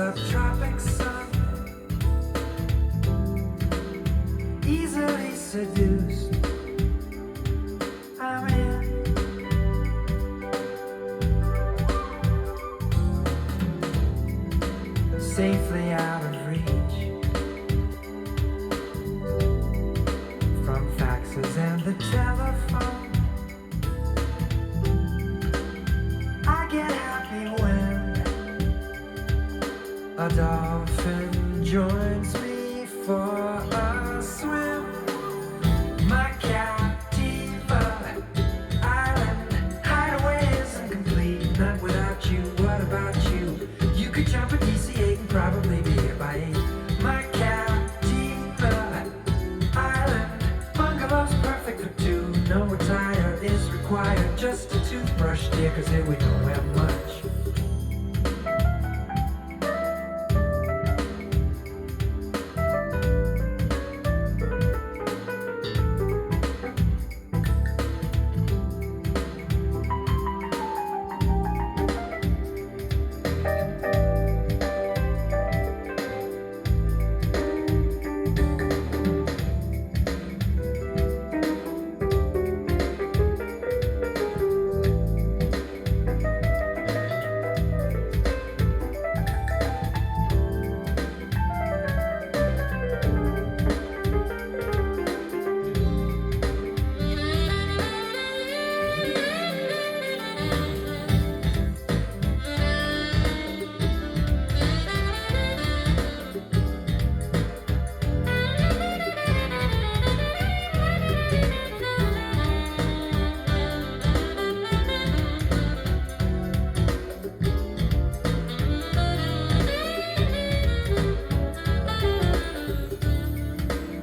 subtropic sun, easily seduced. I'm in. Safely out of reach from faxes and the telephone. I get happy when a dolphin joins me for a swim. My Captiva Island hideaway isn't complete, not without you. What about you? You could jump a DC-8 and probably be here by 8. My Captiva Island bungalow's perfect for two. No attire is required, just a toothbrush, dear, 'cause here we don't wear much.